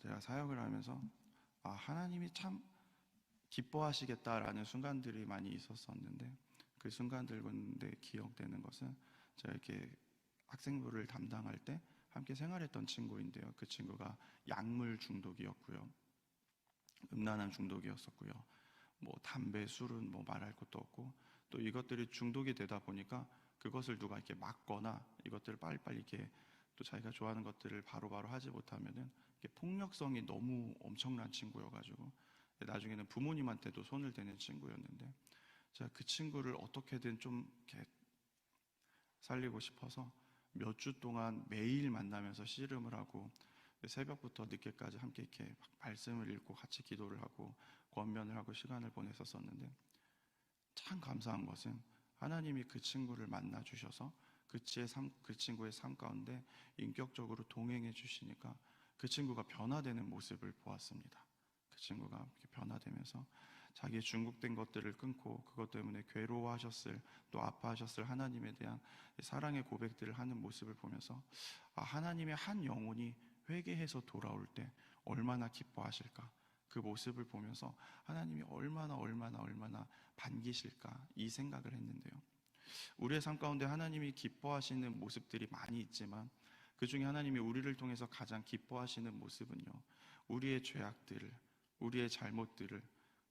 제가 사역을 하면서 하나님이 참 기뻐하시겠다라는 순간들이 많이 있었었는데, 그 순간들 가운데 기억되는 것은 제가 이렇게 학생부를 담당할 때 함께 생활했던 친구인데요. 그 친구가 약물 중독이었고요, 음란한 중독이었었고요. 담배, 술은 말할 것도 없고, 또 이것들이 중독이 되다 보니까 그것을 누가 이렇게 막거나 이것들을 빨리빨리 이렇게 또 자기가 좋아하는 것들을 바로바로 하지 못하면은 폭력성이 너무 엄청난 친구여가지고 나중에는 부모님한테도 손을 대는 친구였는데, 제가 그 친구를 어떻게든 좀 이렇게 살리고 싶어서 몇 주 동안 매일 만나면서 씨름을 하고 새벽부터 늦게까지 함께 이렇게 말씀을 읽고 같이 기도를 하고 권면을 하고 시간을 보냈었었는데, 참 감사한 것은 하나님이 그 친구를 만나 주셔서 그 친구의 삶 가운데 인격적으로 동행해 주시니까 그 친구가 변화되는 모습을 보았습니다. 그 친구가 이렇게 변화되면서 자기의 중독된 것들을 끊고 그것 때문에 괴로워하셨을, 또 아파하셨을 하나님에 대한 사랑의 고백들을 하는 모습을 보면서 하나님의 한 영혼이 회개해서 돌아올 때 얼마나 기뻐하실까, 그 모습을 보면서 하나님이 얼마나 반기실까, 이 생각을 했는데요. 우리의 삶 가운데 하나님이 기뻐하시는 모습들이 많이 있지만 그 중에 하나님이 우리를 통해서 가장 기뻐하시는 모습은요, 우리의 죄악들을, 우리의 잘못들을,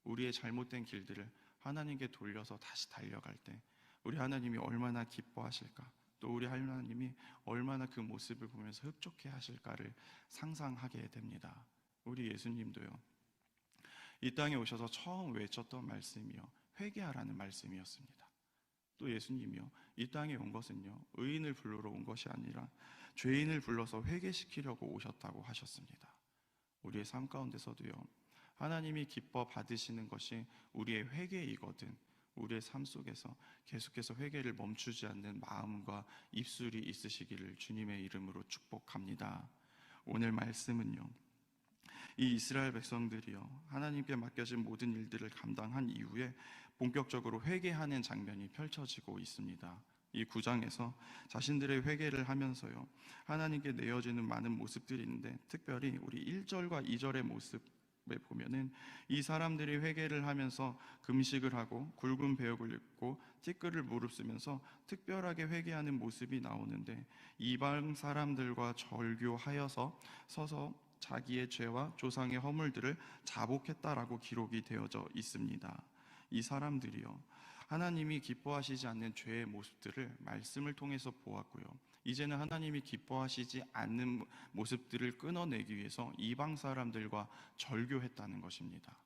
우리의 잘못된 길들을 하나님께 돌려서 다시 달려갈 때 우리 하나님이 얼마나 기뻐하실까, 또 우리 하나님이 얼마나 그 모습을 보면서 흡족해 하실까를 상상하게 됩니다. 우리 예수님도요, 이 땅에 오셔서 처음 외쳤던 말씀이요, 회개하라는 말씀이었습니다. 또 예수님이요, 이 땅에 온 것은요, 의인을 부르러 온 것이 아니라 죄인을 불러서 회개시키려고 오셨다고 하셨습니다. 우리의 삶 가운데서도요, 하나님이 기뻐 받으시는 것이 우리의 회개이거든 우리의 삶 속에서 계속해서 회개를 멈추지 않는 마음과 입술이 있으시기를 주님의 이름으로 축복합니다. 오늘 말씀은요, 이 이스라엘 백성들이요, 하나님께 맡겨진 모든 일들을 감당한 이후에 본격적으로 회개하는 장면이 펼쳐지고 있습니다. 이 9장에서 자신들의 회개를 하면서요, 하나님께 내어지는 많은 모습들이 있는데, 특별히 우리 1절과 2절의 모습에 보면은 이 사람들이 회개를 하면서 금식을 하고 굵은 배역을 입고 티끌을 무릅쓰면서 특별하게 회개하는 모습이 나오는데, 이방 사람들과 절교하여서 서서 자기의 죄와 조상의 허물들을 자복했다라고 기록이 되어져 있습니다. 이 사람들이요, 하나님이 기뻐하시지 않는 죄의 모습들을 말씀을 통해서 보았고요, 이제는 하나님이 기뻐하시지 않는 모습들을 끊어내기 위해서 이방 사람들과 절교했다는 것입니다.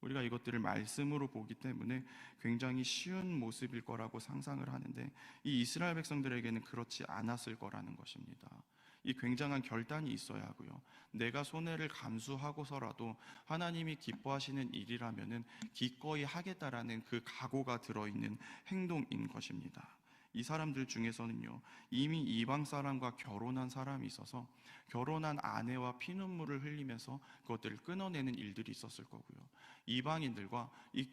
우리가 이것들을 말씀으로 보기 때문에 굉장히 쉬운 모습일 거라고 상상을 하는데, 이 이스라엘 백성들에게는 그렇지 않았을 거라는 것입니다. 이 굉장한 결단이 있어야 하고요, 내가 손해를 감수하고서라도 하나님이 기뻐하시는 일이라면은 기꺼이 하겠다라는 그 각오가 들어있는 행동인 것입니다. 이 사람들 중에서는요, 이미 이방 사람과 결혼한 사람이 있어서 결혼한 아내와 피눈물을 흘리면서 그것들을 끊어내는 일들이 있었을 거고요, 이방인들과 이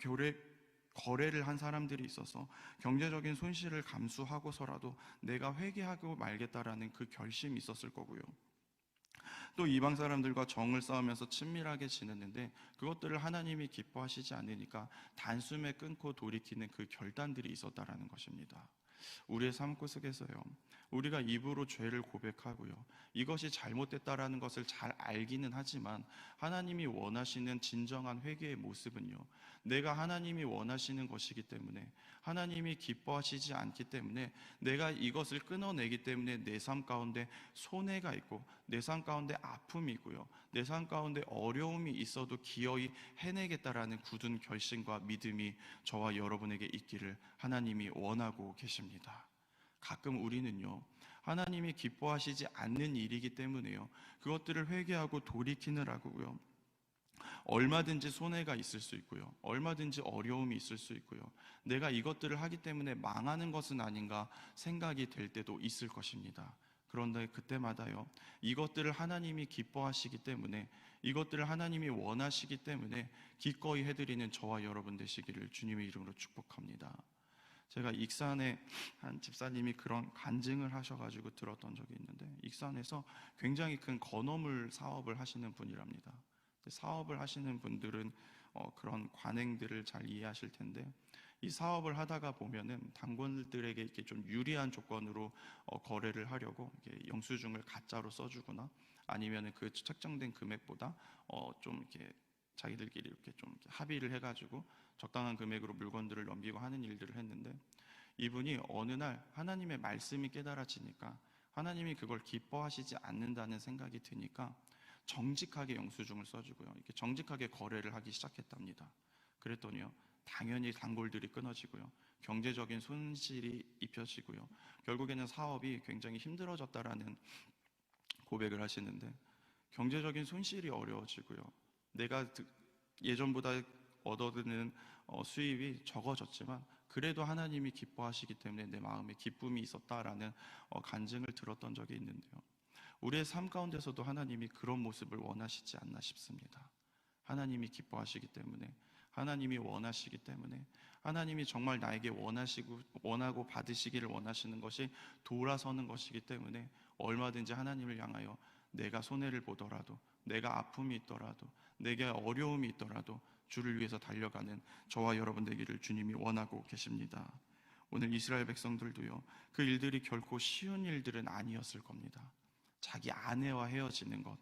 거래를 한 사람들이 있어서 경제적인 손실을 감수하고서라도 내가 회개하고 말겠다라는 그 결심이 있었을 거고요, 또 이방 사람들과 정을 쌓으면서 친밀하게 지냈는데 그것들을 하나님이 기뻐하시지 않으니까 단숨에 끊고 돌이키는 그 결단들이 있었다라는 것입니다. 우리의 삶 속에서요, 우리가 입으로 죄를 고백하고요, 이것이 잘못됐다라는 것을 잘 알기는 하지만 하나님이 원하시는 진정한 회개의 모습은요, 내가 하나님이 원하시는 것이기 때문에, 하나님이 기뻐하시지 않기 때문에 내가 이것을 끊어내기 때문에 내 삶 가운데 손해가 있고 내 삶 가운데 아픔이 있고요, 내 삶 가운데 어려움이 있어도 기어이 해내겠다라는 굳은 결심과 믿음이 저와 여러분에게 있기를 하나님이 원하고 계십니다. 가끔 우리는요, 하나님이 기뻐하시지 않는 일이기 때문에요, 그것들을 회개하고 돌이키느라고요, 얼마든지 손해가 있을 수 있고요, 얼마든지 어려움이 있을 수 있고요, 내가 이것들을 하기 때문에 망하는 것은 아닌가 생각이 될 때도 있을 것입니다. 그런데 그때마다요, 이것들을 하나님이 기뻐하시기 때문에, 이것들을 하나님이 원하시기 때문에 기꺼이 해드리는 저와 여러분 되시기를 주님의 이름으로 축복합니다. 제가 익산에 한 집사님이 그런 간증을 하셔가지고 들었던 적이 있는데, 익산에서 굉장히 큰 건어물 사업을 하시는 분이랍니다. 사업을 하시는 분들은 그런 관행들을 잘 이해하실 텐데, 이 사업을 하다가 보면은 단골들에게 이렇게 좀 유리한 조건으로 거래를 하려고 이렇게 영수증을 가짜로 써주거나, 아니면은 그 책정된 금액보다 좀 이렇게 자기들끼리 이렇게 좀 이렇게 합의를 해가지고 적당한 금액으로 물건들을 넘기고 하는 일들을 했는데, 이분이 어느 날 하나님의 말씀이 깨달아지니까, 하나님이 그걸 기뻐하시지 않는다는 생각이 드니까 정직하게 영수증을 써주고요, 이렇게 정직하게 거래를 하기 시작했답니다. 그랬더니요, 당연히 단골들이 끊어지고요, 경제적인 손실이 입혀지고요, 결국에는 사업이 굉장히 힘들어졌다라는 고백을 하시는데, 경제적인 손실이 어려워지고요, 내가 예전보다 얻어드는 수입이 적어졌지만 그래도 하나님이 기뻐하시기 때문에 내 마음에 기쁨이 있었다라는 간증을 들었던 적이 있는데요, 우리의 삶 가운데서도 하나님이 그런 모습을 원하시지 않나 싶습니다. 하나님이 기뻐하시기 때문에, 하나님이 원하시기 때문에, 하나님이 정말 나에게 원하고 받으시기를 원하시는 것이 돌아서는 것이기 때문에 얼마든지 하나님을 향하여 내가 손해를 보더라도, 내가 아픔이 있더라도, 내게 어려움이 있더라도 주를 위해서 달려가는 저와 여러분 되기를 주님이 원하고 계십니다. 오늘 이스라엘 백성들도요, 그 일들이 결코 쉬운 일들은 아니었을 겁니다. 자기 아내와 헤어지는 것,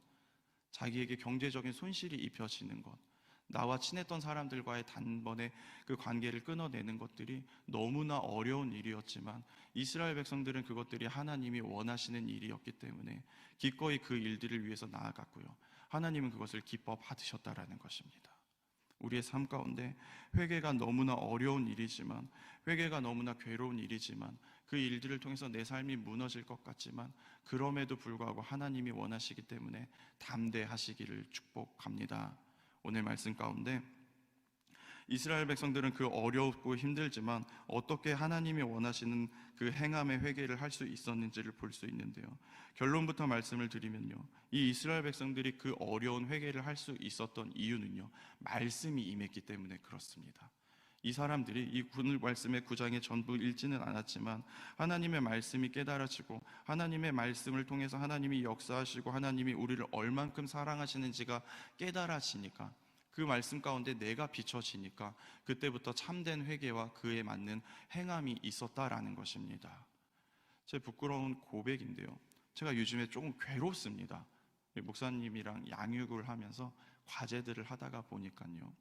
자기에게 경제적인 손실이 입혀지는 것, 나와 친했던 사람들과의 단번에 그 관계를 끊어내는 것들이 너무나 어려운 일이었지만, 이스라엘 백성들은 그것들이 하나님이 원하시는 일이었기 때문에 기꺼이 그 일들을 위해서 나아갔고요, 하나님은 그것을 기뻐 받으셨다라는 것입니다. 우리의 삶 가운데 회개가 너무나 어려운 일이지만, 회개가 너무나 괴로운 일이지만, 그 일들을 통해서 내 삶이 무너질 것 같지만 그럼에도 불구하고 하나님이 원하시기 때문에 담대하시기를 축복합니다. 오늘 말씀 가운데 이스라엘 백성들은 그 어렵고 힘들지만 어떻게 하나님이 원하시는 그 행함의 회개를 할 수 있었는지를 볼 수 있는데요, 결론부터 말씀을 드리면요, 이 이스라엘 백성들이 그 어려운 회개를 할 수 있었던 이유는요, 말씀이 임했기 때문에 그렇습니다. 이 사람들이 이 오늘 말씀의 9장에 전부 읽지는 않았지만 하나님의 말씀이 깨달아지고, 하나님의 말씀을 통해서 하나님이 역사하시고 하나님이 우리를 얼만큼 사랑하시는지가 깨달아지니까, 그 말씀 가운데 내가 비춰지니까 그때부터 참된 회개와 그에 맞는 행함이 있었다라는 것입니다. 제 부끄러운 고백인데요, 제가 요즘에 조금 괴롭습니다. 목사님이랑 양육을 하면서 과제들을 하다가 보니까요,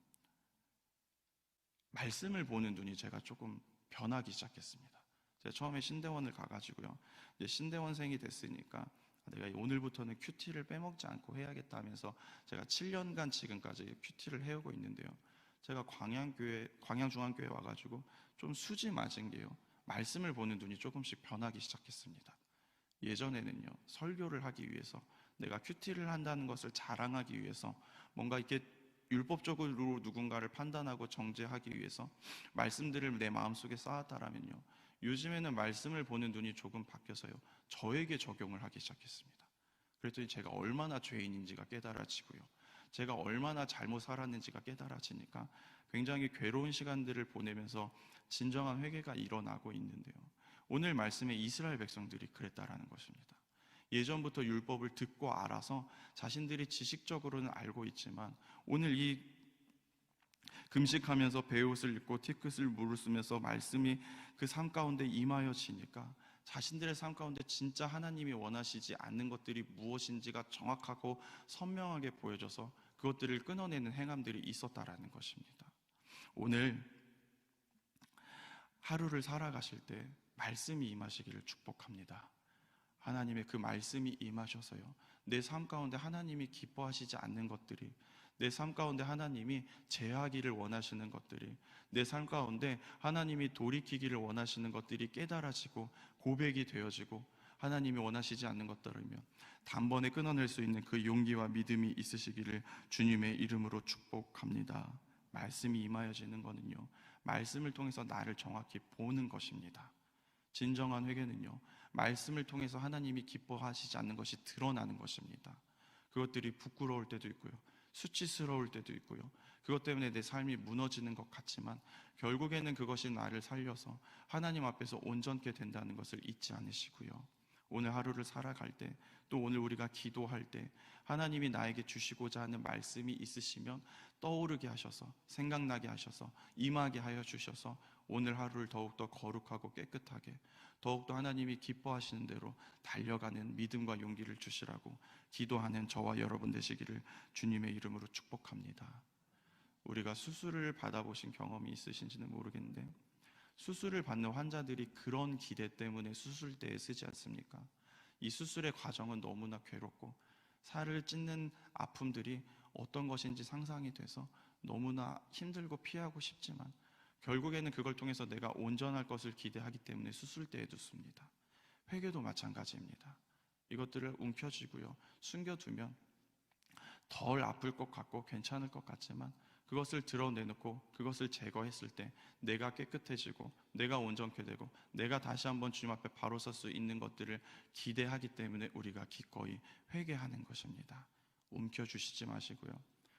말씀을 보는 눈이 제가 조금 변하기 시작했습니다. 제가 처음에 신대원을 가가지고요, 이제 신대원생이 됐으니까 내가 오늘부터는 큐티를 빼먹지 않고 해야겠다 하면서 제가 7년간 지금까지 큐티를 해오고 있는데요, 제가 광양중앙교회 와가지고 좀 수지 맞은 게요, 말씀을 보는 눈이 조금씩 변하기 시작했습니다. 예전에는요, 설교를 하기 위해서, 내가 큐티를 한다는 것을 자랑하기 위해서, 뭔가 이렇게 율법적으로 누군가를 판단하고 정죄하기 위해서 말씀들을 내 마음속에 쌓았다라면요, 요즘에는 말씀을 보는 눈이 조금 바뀌어서요, 저에게 적용을 하기 시작했습니다. 그랬더니 제가 얼마나 죄인인지가 깨달아지고요, 제가 얼마나 잘못 살았는지가 깨달아지니까 굉장히 괴로운 시간들을 보내면서 진정한 회개가 일어나고 있는데요, 오늘 말씀에 이스라엘 백성들이 그랬다라는 것입니다. 예전부터 율법을 듣고 알아서 자신들이 지식적으로는 알고 있지만, 오늘 이 금식하면서 베옷을 입고 티끝을 무르쓰면서 말씀이 그 삶 가운데 임하여지니까 자신들의 삶 가운데 진짜 하나님이 원하시지 않는 것들이 무엇인지가 정확하고 선명하게 보여져서 그것들을 끊어내는 행함들이 있었다라는 것입니다. 오늘 하루를 살아가실 때 말씀이 임하시기를 축복합니다. 하나님의 그 말씀이 임하셔서요, 내 삶 가운데 하나님이 기뻐하시지 않는 것들이, 내 삶 가운데 하나님이 제하기를 원하시는 것들이, 내 삶 가운데 하나님이 돌이키기를 원하시는 것들이 깨달아지고 고백이 되어지고, 하나님이 원하시지 않는 것들이면 단번에 끊어낼 수 있는 그 용기와 믿음이 있으시기를 주님의 이름으로 축복합니다. 말씀이 임하여지는 것은요, 말씀을 통해서 나를 정확히 보는 것입니다. 진정한 회개는요, 말씀을 통해서 하나님이 기뻐하시지 않는 것이 드러나는 것입니다. 그것들이 부끄러울 때도 있고요, 수치스러울 때도 있고요. 그것 때문에 내 삶이 무너지는 것 같지만 결국에는 그것이 나를 살려서 하나님 앞에서 온전케 된다는 것을 잊지 않으시고요. 오늘 하루를 살아갈 때, 또 오늘 우리가 기도할 때 하나님이 나에게 주시고자 하는 말씀이 있으시면 떠오르게 하셔서, 생각나게 하셔서, 임하게 하여 주셔서 오늘 하루를 더욱더 거룩하고 깨끗하게, 더욱더 하나님이 기뻐하시는 대로 달려가는 믿음과 용기를 주시라고 기도하는 저와 여러분 되시기를 주님의 이름으로 축복합니다. 우리가 수술을 받아보신 경험이 있으신지는 모르겠는데, 수술을 받는 환자들이 그런 기대 때문에 수술대에 쓰지 않습니까? 이 수술의 과정은 너무나 괴롭고 살을 찢는 아픔들이 어떤 것인지 상상이 돼서 너무나 힘들고 피하고 싶지만 결국에는 그걸 통해서 내가 온전할 것을 기대하기 때문에 수술대에 둡니다. 회개도 마찬가지입니다. 이것들을 움켜쥐고요, 숨겨두면 덜 아플 것 같고 괜찮을 것 같지만 그것을 드러내놓고 그것을 제거했을 때 내가 깨끗해지고 내가 온전케 되고 내가 다시 한번 주님 앞에 바로 설 수 있는 것들을 기대하기 때문에 우리가 기꺼이 회개하는 것입니다. 움켜주시지 마시고요,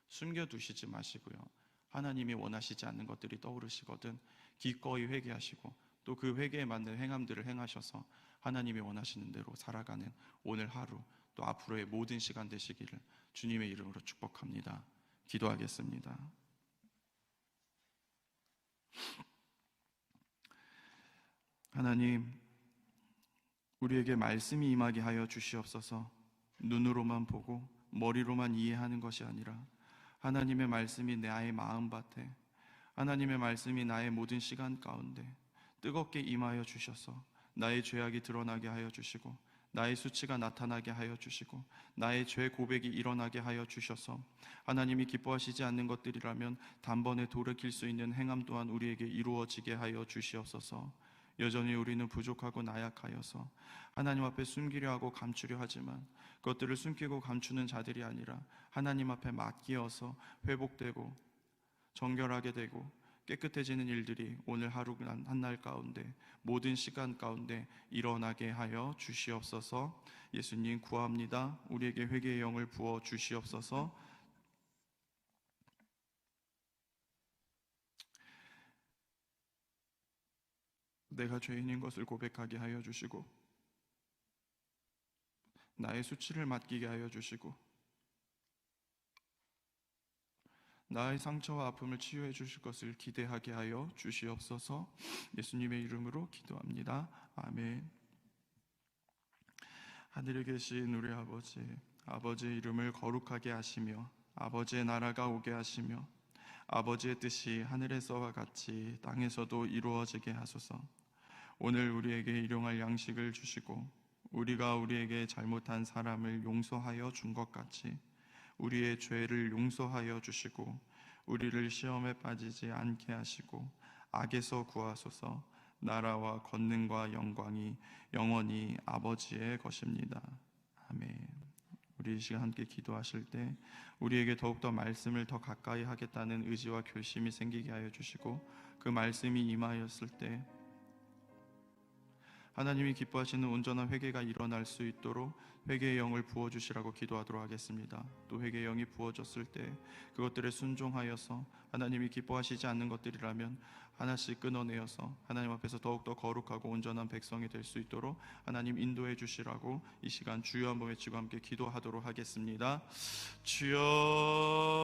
숨겨두시지 마시고요, 하나님이 원하시지 않는 것들이 떠오르시거든 기꺼이 회개하시고 또 그 회개에 맞는 행함들을 행하셔서 하나님이 원하시는 대로 살아가는 오늘 하루 또 앞으로의 모든 시간 되시기를 주님의 이름으로 축복합니다. 기도하겠습니다. 하나님, 우리에게 말씀이 임하게 하여 주시옵소서. 눈으로만 보고 머리로만 이해하는 것이 아니라 하나님의 말씀이 나의 마음밭에, 하나님의 말씀이 나의 모든 시간 가운데 뜨겁게 임하여 주셔서 나의 죄악이 드러나게 하여 주시고 나의 수치가 나타나게 하여 주시고 나의 죄 고백이 일어나게 하여 주셔서 하나님이 기뻐하시지 않는 것들이라면 단번에 돌이킬 수 있는 행함 또한 우리에게 이루어지게 하여 주시옵소서. 여전히 우리는 부족하고 나약하여서 하나님 앞에 숨기려 하고 감추려 하지만 그것들을 숨기고 감추는 자들이 아니라 하나님 앞에 맡기어서 회복되고 정결하게 되고 깨끗해지는 일들이 오늘 하루 한 날 가운데 모든 시간 가운데 일어나게 하여 주시옵소서. 예수님 구합니다. 우리에게 회개의 영을 부어 주시옵소서. 내가 죄인인 것을 고백하게 하여 주시고 나의 수치를 맡기게 하여 주시고 나의 상처와 아픔을 치유해 주실 것을 기대하게 하여 주시옵소서. 예수님의 이름으로 기도합니다. 아멘. 하늘에 계신 우리 아버지, 아버지의 이름을 거룩하게 하시며 아버지의 나라가 오게 하시며 아버지의 뜻이 하늘에서와 같이 땅에서도 이루어지게 하소서. 오늘 우리에게 일용할 양식을 주시고 우리가 우리에게 잘못한 사람을 용서하여 준 것 같이 우리의 죄를 용서하여 주시고 우리를 시험에 빠지지 않게 하시고 악에서 구하소서. 나라와 권능과 영광이 영원히 아버지의 것입니다. 아멘. 우리 이 시간 함께 기도하실 때 우리에게 더욱더 말씀을 더 가까이 하겠다는 의지와 결심이 생기게 하여 주시고 그 말씀이 임하였을 때 하나님이 기뻐하시는 온전한 회개가 일어날 수 있도록 회개의 영을 부어주시라고 기도하도록 하겠습니다. 또 회개의 영이 부어졌을 때 그것들에 순종하여서 하나님이 기뻐하시지 않는 것들이라면 하나씩 끊어내어서 하나님 앞에서 더욱더 거룩하고 온전한 백성이 될 수 있도록 하나님 인도해 주시라고 이 시간 주여 한번 외치고 함께 기도하도록 하겠습니다. 주여